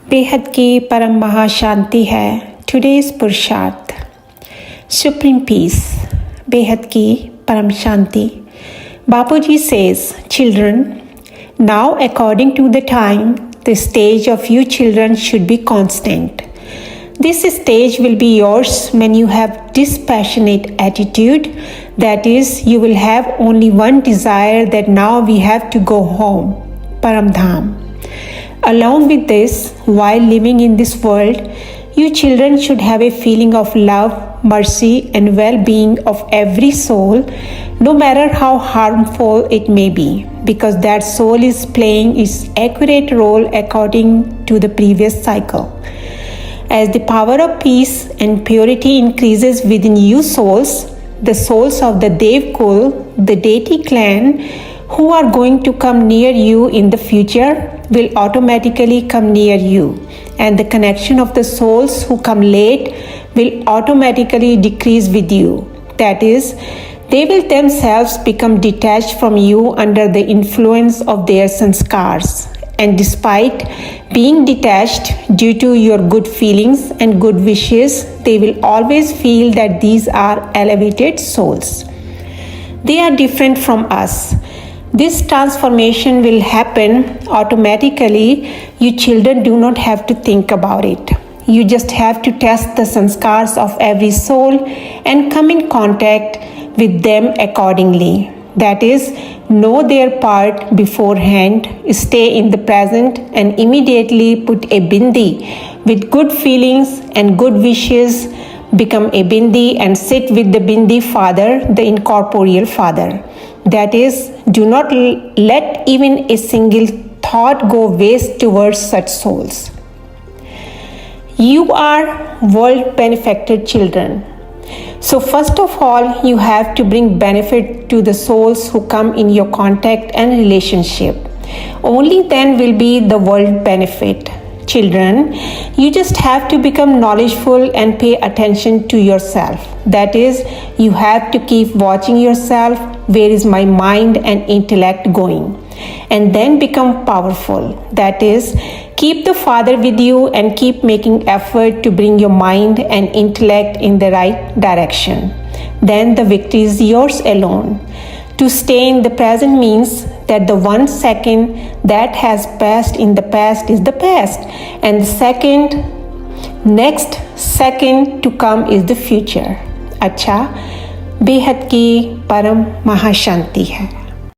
बेहद की परम महाशांति है। टुडेज पुरुषार्थ सुप्रीम पीस, बेहद की परम शांति। Bapuji says, children, now according to the time, the stage of you children should be constant. This stage will be yours when you have dispassionate attitude, that is, you will have only one desire, that now we have to go home, Paramdham. Along with this, while living in this world, you children should have a feeling of love, mercy and well-being of every soul, no matter how harmful it may be, because that soul is playing its accurate role according to the previous cycle. As the power of peace and purity increases within you souls, the souls of the Dev Kul, the deity clan, who are going to come near you in the future, will automatically come near you, and the connection of the souls who come late will automatically decrease with you. That is, they will themselves become detached from you under the influence of their sanskars. And despite being detached due to your good feelings and good wishes, they will always feel that these are elevated souls. They are different from us. This transformation will happen automatically. You children do not have to think about it. You just have to test the sanskars of every soul and come in contact with them accordingly. That is, know their part beforehand, stay in the present and immediately put a bindi with good feelings and good wishes. Become a bindi and sit with the bindi father, the incorporeal father. That is, do not let even a single thought go waste towards such souls. You are world benefacted children. So first of all, you have to bring benefit to the souls who come in your contact and relationship. Only then will be the world benefit. Children, you just have to become knowledgeful and pay attention to yourself. That is, you have to keep watching yourself. Where is my mind and intellect going? And then become powerful. That is, keep the Father with you and keep making effort to bring your mind and intellect in the right direction. Then the victory is yours alone. To stay in the present means that the 1 second that has passed in the past is the past, and the next second to come is the future. अच्छा, बेहद की परम महाशांति है।